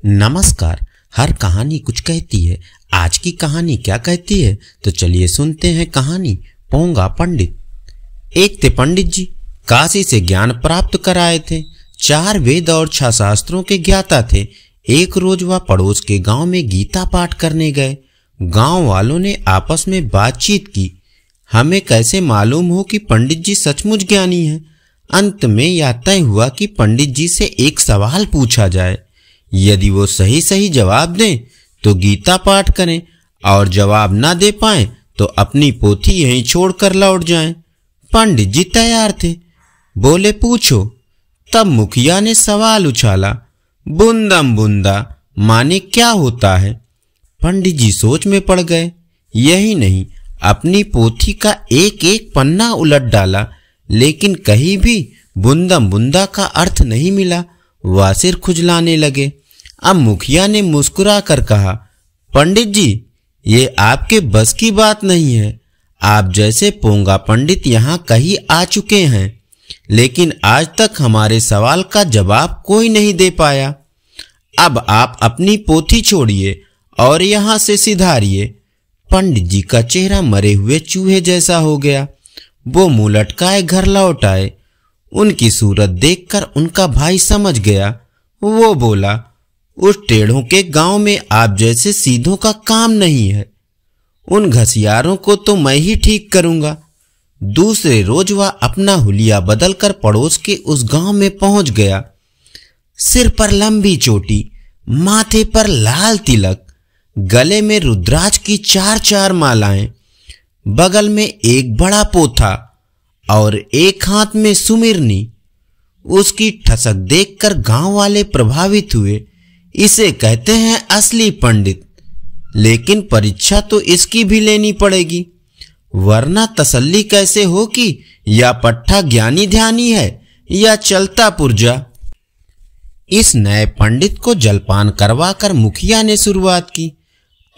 नमस्कार। हर कहानी कुछ कहती है। आज की कहानी क्या कहती है तो चलिए सुनते हैं कहानी पोंगा पंडित। एक थे पंडित जी, काशी से ज्ञान प्राप्त कराए थे। 4 वेद और 6 शास्त्रों के ज्ञाता थे। एक रोज वह पड़ोस के गांव में गीता पाठ करने गए। गांव वालों ने आपस में बातचीत की। हमें कैसे मालूम हो कि पंडित जी सचमुच ज्ञानी हैं। अंत में यह तय हुआ कि पंडित जी से एक सवाल पूछा जाए। यदि वो सही सही जवाब दें तो गीता पाठ करें और जवाब ना दे पाएं तो अपनी पोथी यहीं छोड़कर लौट जाएं। पंडित जी तैयार थे, बोले पूछो। तब मुखिया ने सवाल उछाला, बुंदम बुंदा माने क्या होता है? पंडित जी सोच में पड़ गए। यही नहीं, अपनी पोथी का एक एक पन्ना उलट डाला, लेकिन कहीं भी बुंदम बुंदा का अर्थ नहीं मिला। वह सिर खुजलाने लगे। अब मुखिया ने मुस्कुरा कर कहा, पंडित जी, ये आपके बस की बात नहीं है। आप जैसे पोंगा पंडित यहाँ कहीं आ चुके हैं, लेकिन आज तक हमारे सवाल का जवाब कोई नहीं दे पाया। अब आप अपनी पोथी छोड़िए और यहाँ से सिधारिए। पंडित जी का चेहरा मरे हुए चूहे जैसा हो गया। वो मुंह लटकाए घर लौट आए। उनकी सूरत देखकर उनका भाई समझ गया। वो बोला, उस टेढ़ों के गांव में आप जैसे सीधों का काम नहीं है। उन घसियारों को तो मैं ही ठीक करूंगा। दूसरे रोज वह अपना हुलिया बदलकर पड़ोस के उस गांव में पहुंच गया। सिर पर लंबी चोटी, माथे पर लाल तिलक, गले में रुद्राक्ष की 4-4 मालाएं, बगल में एक बड़ा पोथा और एक हाथ में सुमिरनी। उसकी ठसक देखकर गांव वाले प्रभावित हुए। इसे कहते हैं असली पंडित। लेकिन परीक्षा तो इसकी भी लेनी पड़ेगी, वरना तसल्ली कैसे हो कि या पट्टा ज्ञानी ध्यानी है या चलता पुर्जा। इस नए पंडित को जलपान करवाकर मुखिया ने शुरुआत की।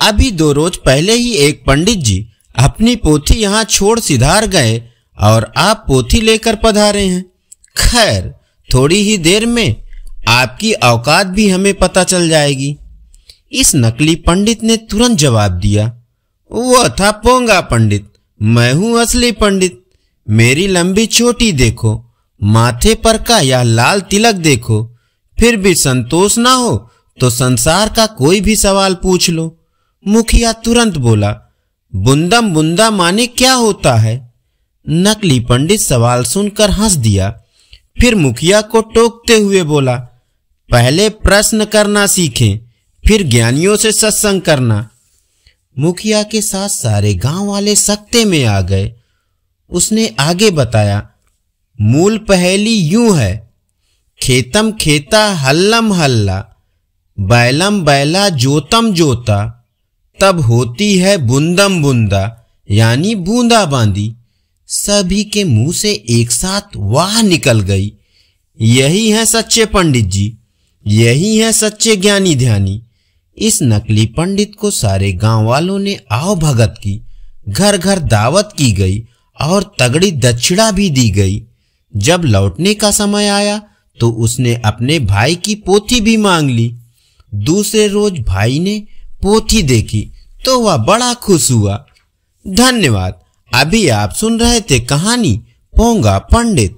अभी 2 रोज पहले ही एक पंडित जी अपनी पोथी यहाँ छोड़ सिधार गए और आप पोथी लेकर पधारे हैं। खैर, थोड़ी ही देर में आपकी औकात भी हमें पता चल जाएगी। इस नकली पंडित ने तुरंत जवाब दिया, वो था पोंगा पंडित, मैं हूं असली पंडित। मेरी लंबी चोटी देखो, माथे पर का यह लाल तिलक देखो। फिर भी संतोष ना हो तो संसार का कोई भी सवाल पूछ लो। मुखिया तुरंत बोला, बुंदम बुंदा माने क्या होता है? नकली पंडित सवाल सुनकर हंस दिया। फिर मुखिया को टोकते हुए बोला, पहले प्रश्न करना सीखें, फिर ज्ञानियों से सत्संग करना। मुखिया के साथ सारे गांव वाले सकते में आ गए। उसने आगे बताया, मूल पहेली यूं है, खेतम खेता हल्लम हल्ला, बैलम बैला जोतम जोता, तब होती है बुंदम बुंदा यानी बूंदा बांदी। सभी के मुंह से एक साथ वाह निकल गई। यही है सच्चे पंडित जी, यही है सच्चे ज्ञानी ध्यानी। इस नकली पंडित को सारे गांव वालों ने आओ भगत की। घर घर दावत की गई और तगड़ी दक्षिणा भी दी गई। जब लौटने का समय आया तो उसने अपने भाई की पोथी भी मांग ली। दूसरे रोज भाई ने पोथी देखी तो वह बड़ा खुश हुआ। धन्यवाद। अभी आप सुन रहे थे कहानी पोंगा पंडित।